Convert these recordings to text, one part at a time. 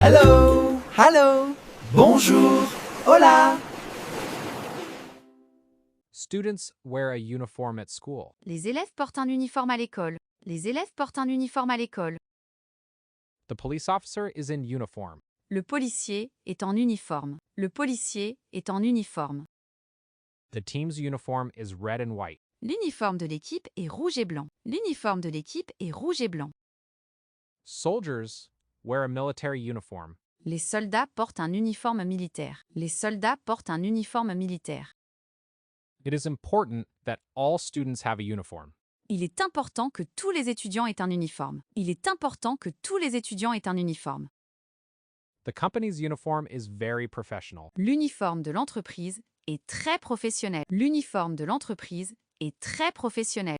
Hello, hello, bonjour, hola. Students wear a uniform at school. Les élèves portent un uniforme à l'école. Les élèves portent un uniforme à l'école. The police officer is in uniform. Le policier est en uniforme. Le policier est en uniforme. The team's uniform is red and white. L'uniforme de l'équipe est rouge et blanc. L'uniforme de l'équipe est rouge et blanc. Soldiers wear a military uniform. Les soldats portent un uniforme militaire. Les soldats portent un uniforme militaire. It is important that all students have a uniform. Il est important que tous les étudiants aient un uniforme. Il est important que tous les étudiants aient un uniforme. The company's uniform is very professional. L'uniforme de l'entreprise est très professionnel. L'uniforme de l'entreprise est très professionnel.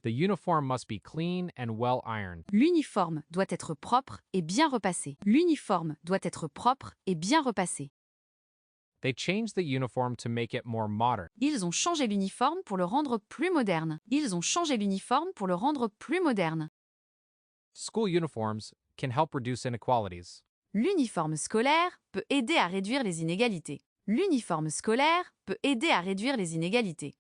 The uniform must be clean and well ironed. L'uniforme doit être propre et bien repassé. L'uniforme doit être propre et bien repassé. They changed the uniform to make it more modern. Ils ont changé l'uniforme pour le rendre plus moderne. Ils ont changé l'uniforme pour le rendre plus moderne. School uniforms can help reduce inequalities. L'uniforme scolaire peut aider à réduire les inégalités. L'uniforme scolaire peut aider à réduire les inégalités.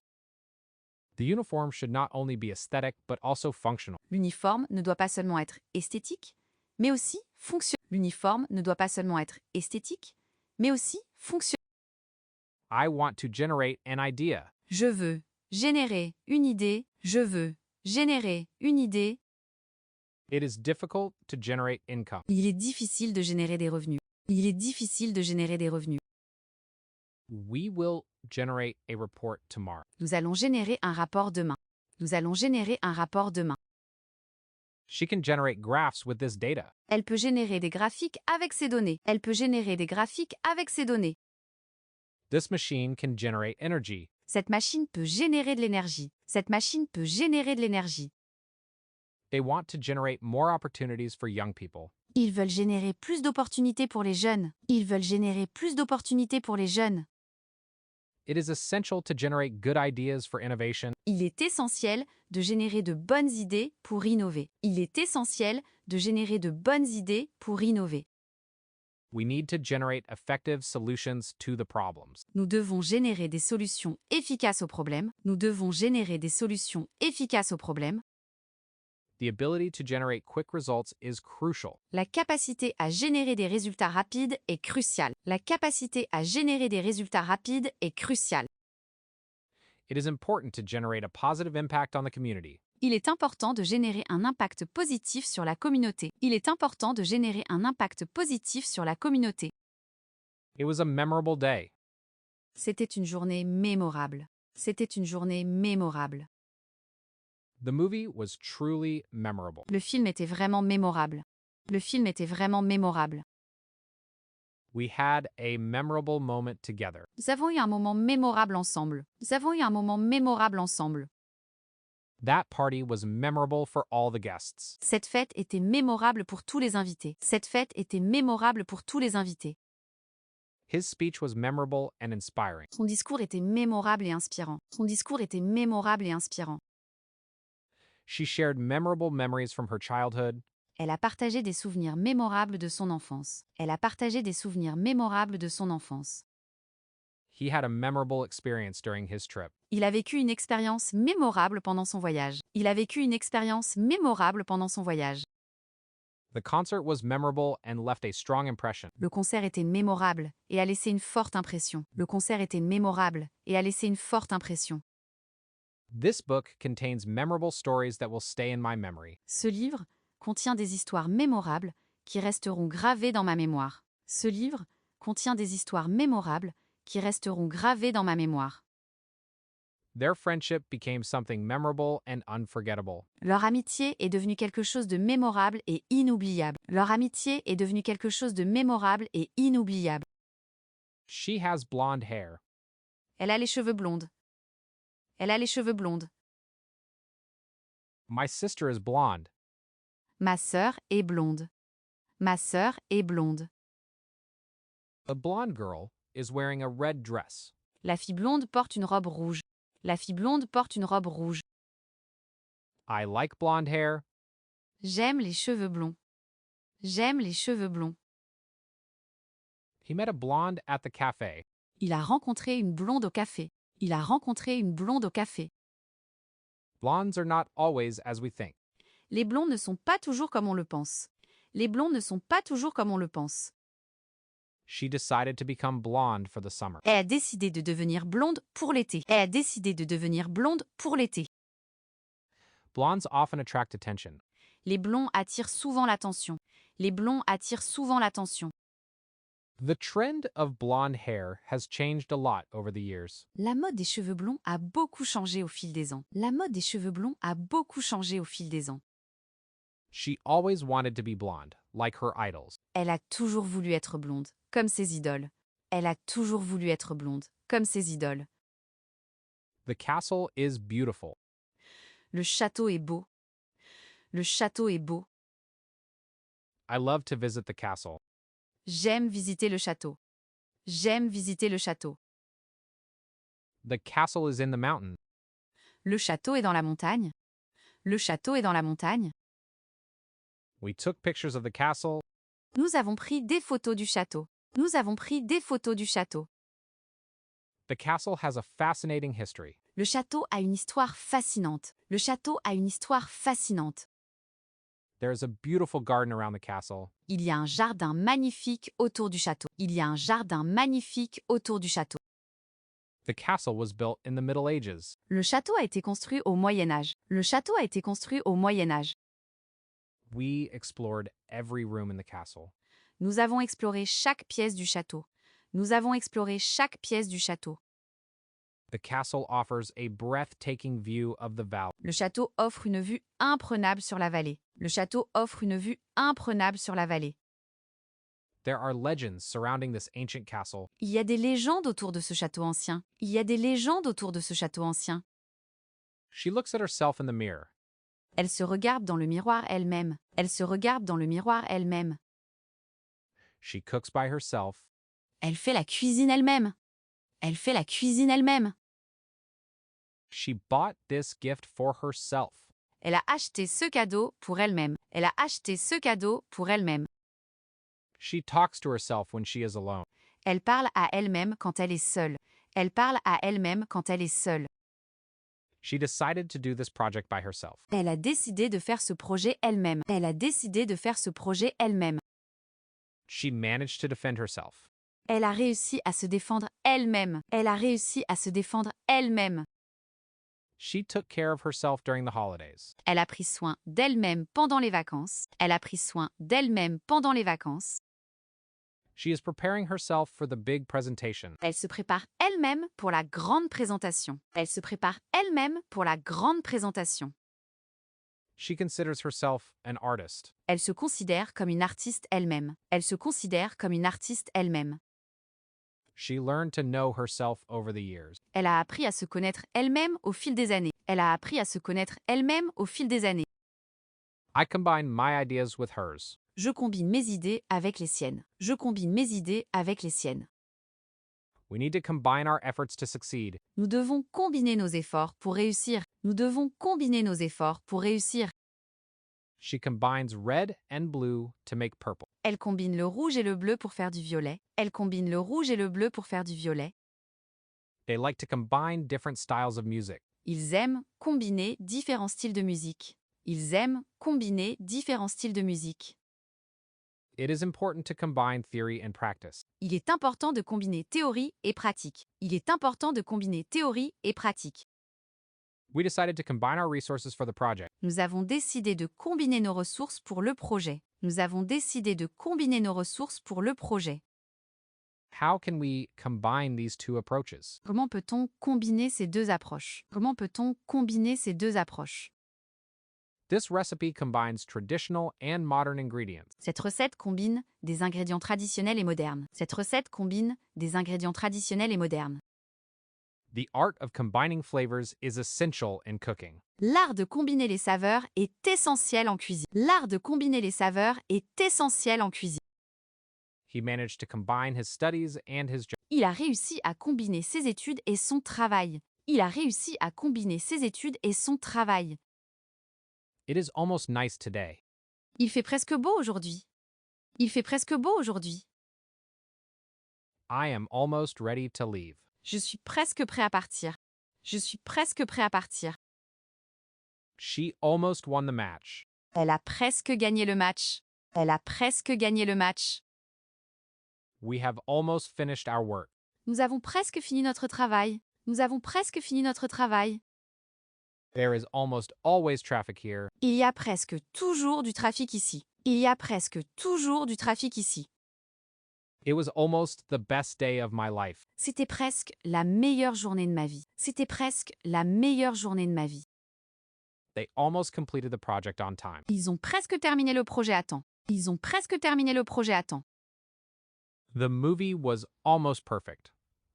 The uniform should not only be aesthetic but also functional. L'uniforme ne doit pas seulement être esthétique, mais aussi fonctionnel. L'uniforme ne doit pas seulement être esthétique, mais aussi fonctionnel. I want to generate an idea. Je veux générer une idée. Je veux générer une idée. It is difficult to generate income. Il est difficile de générer des revenus. Il est difficile de générer des revenus. We will generate a report tomorrow. Nous allons générer un rapport demain. Nous allons générer un rapport demain. She can generate graphs with this data. Elle peut générer des graphiques avec ces données. Elle peut générer des graphiques avec ces données. This machine can generate energy. Cette machine peut générer de l'énergie. Cette machine peut générer de l'énergie. They want to generate more opportunities for young people. Ils veulent générer plus d'opportunités pour les jeunes. Ils veulent générer plus d'opportunités pour les jeunes. It is essential to generate good ideas for innovation. Il est essentiel de générer de bonnes idées pour innover. Il est essentiel de générer de bonnes idées pour innover. We need to generate effective solutions to the problems. Nous devons générer des solutions efficaces aux problèmes. Nous devons générer des solutions efficaces aux problèmes. The ability to generate quick results is crucial. La capacité à générer des résultats rapides est cruciale. La capacité à générer des résultats rapides est cruciale. It is important to generate a positive impact on the community. Il est important de générer un impact positif sur la communauté. Il est important de générer un impact positif sur la communauté. It was a memorable day. C'était une journée mémorable. C'était une journée mémorable. The movie was truly memorable. Le film était vraiment mémorable. Le film était vraiment mémorable. We had a memorable moment together. Nous avons eu un moment mémorable ensemble. Nous avons eu un moment mémorable ensemble. That party was memorable for all the guests. Cette fête était mémorable pour tous les invités. Cette fête était mémorable pour tous les invités. His speech was memorable and inspiring. Son discours était mémorable et inspirant. Son discours était mémorable et inspirant. She shared memorable memories from her childhood. Elle a partagé des souvenirs mémorables de son enfance. Elle a partagé des souvenirs mémorables de son enfance. He had a memorable experience during his trip. Il a vécu une expérience mémorable pendant son voyage. Il a vécu une expérience mémorable pendant son voyage. The concert was memorable and left a strong impression. Le concert était mémorable et a laissé une forte impression. Le concert était mémorable et a laissé une forte impression. This book contains memorable stories that will stay in my memory. Ce livre contient des histoires mémorables qui resteront gravées dans ma mémoire. Ce livre contient des histoires mémorables qui resteront gravées dans ma mémoire. Their friendship became something memorable and unforgettable. Leur amitié est devenue quelque chose de mémorable et inoubliable. Leur amitié est devenue quelque chose de mémorable et inoubliable. She has blonde hair. Elle a les cheveux blondes. Elle a les cheveux blondes. My sister is blonde. Ma sœur est blonde. Ma sœur est blonde. A blonde girl is wearing a red dress. La fille blonde porte une robe rouge. La fille blonde porte une robe rouge. I like blonde hair. J'aime les cheveux blonds. J'aime les cheveux blonds. He met a blonde at the cafe. Il a rencontré une blonde au café. Il a rencontré une blonde au café. Blondes are not always as we think. Les blonds ne sont pas toujours comme on le pense. Les blonds ne sont pas toujours comme on le pense. She decided to become blonde for the summer. Elle a décidé de devenir blonde pour l'été. Elle a décidé de devenir blonde pour l'été. Blondes often attract attention. Les blonds attirent souvent l'attention. Les blonds attirent souvent l'attention. The trend of blonde hair has changed a lot over the years. La mode des cheveux blonds a beaucoup changé au fil des ans. La mode des cheveux blonds a beaucoup changé au fil des ans. She always wanted to be blonde, like her idols. Elle a toujours voulu être blonde, comme ses idoles. Elle a toujours voulu être blonde, comme ses idoles. The castle is beautiful. Le château est beau. Le château est beau. I love to visit the castle. J'aime visiter le château. J'aime visiter le château. The castle is in the mountain. Le château est dans la montagne. Le château est dans la montagne. We took pictures of the castle. Nous avons pris des photos du château. Nous avons pris des photos du château. The castle has a fascinating history. Le château a une histoire fascinante. Le château a une histoire fascinante. There is a beautiful garden around the castle. Il y a un jardin magnifique autour du château. Il y a un jardin magnifique autour du château. The castle was built in the Middle Ages. Le château a été construit au Moyen Âge. Le château a été construit au Moyen Âge. We explored every room in the castle. Nous avons exploré chaque pièce du château. Nous avons exploré chaque pièce du château. The castle offers a breathtaking view of the valley. Le château offre une vue imprenable sur la vallée. Le château offre une vue imprenable sur la vallée. There are legends surrounding this ancient castle. Il y a des légendes autour de ce château ancien. Il y a des légendes autour de ce château ancien. She looks at herself in the mirror. Elle se regarde dans le miroir elle-même. Elle se regarde dans le miroir elle-même. She cooks by herself. Elle fait la cuisine elle-même. Elle fait la cuisine elle-même. She bought this gift for herself. Elle a acheté ce cadeau pour elle-même. Elle a acheté ce cadeau pour elle-même. She talks to herself when she is alone. Elle parle à elle-même quand elle est seule. Elle parle à elle-même quand elle est seule. She decided to do this project by herself. Elle a décidé de faire ce projet elle-même. Elle a décidé de faire ce projet elle-même. She managed to defend herself. Elle a réussi à se défendre elle-même. Elle a réussi à se défendre elle-même. She took care of herself during the holidays. Elle a pris soin d'elle-même pendant les vacances. Elle a pris soin d'elle-même pendant les vacances. She is preparing herself for the big presentation. Elle se prépare elle-même pour la grande présentation. Elle se prépare elle-même pour la grande présentation. She considers herself an artist. Elle se considère comme une artiste elle-même. Elle se considère comme une artiste elle-même. She learned to know herself over the years. Elle a appris à se connaître elle-même au fil des années. Elle a appris à se connaître elle-même au fil des années. I combine my ideas with hers. Je combine mes idées avec les siennes. Je combine mes idées avec les siennes. We need to combine our efforts to succeed. Nous devons combiner nos efforts pour réussir. Nous devons combiner nos efforts pour réussir. She combines red and blue to make purple. Elle combine le rouge et le bleu pour faire du violet. Elle combine le rouge et le bleu pour faire du violet. They like to combine different styles of music. Ils aiment combiner différents styles de musique. Ils aiment combiner différents styles de musique. It is important to combine theory and practice. Il est important de combiner théorie et pratique. Il est important de combiner théorie et pratique. We decided to combine our resources for the project. Nous avons décidé de combiner nos ressources pour le projet. Nous avons décidé de combiner nos ressources pour le projet. How can we combine these two approaches? Comment peut-on combiner ces deux approches? Comment peut-on combiner ces deux approches? This recipe combines traditional and modern ingredients. Cette recette combine des ingrédients traditionnels et modernes. Cette recette combine des ingrédients traditionnels et modernes. The art of combining flavors is essential in cooking. L'art de combiner les saveurs est essentiel en cuisine. L'art de combiner les saveurs est essentiel en cuisine. He managed to combine his studies and his job. Il a réussi à combiner ses études et son travail. Il a réussi à combiner ses études et son travail. It is almost nice today. Il fait presque beau aujourd'hui. Il fait presque beau aujourd'hui. I am almost ready to leave. Je suis presque prêt à partir. Je suis presque prêt à partir. She almost won the match. Elle a presque gagné le match. Elle a presque gagné le match. We have almost finished our work. Nous avons presque fini notre travail. Nous avons presque fini notre travail. There is almost always traffic here. Il y a presque toujours du trafic ici. Il y a presque toujours du trafic ici. It was almost the best day of my life. C'était presque la meilleure journée de ma vie. C'était presque la meilleure journée de ma vie. They almost completed the project on time. Ils ont presque terminé le projet à temps. Ils ont presque terminé le projet à temps. The movie was almost perfect,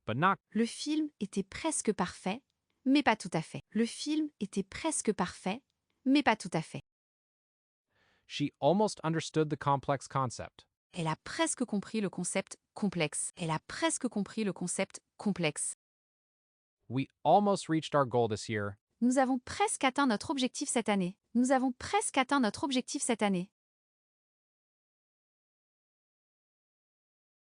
but not. Le film était presque parfait, mais pas tout à fait. Le film était presque parfait, mais pas tout à fait. She almost understood the complex concept. Elle a presque compris le concept complexe. Elle a presque compris le concept complexe. We almost reached our goal this year. Nous avons presque atteint notre objectif cette année. Nous avons presque atteint notre objectif cette année.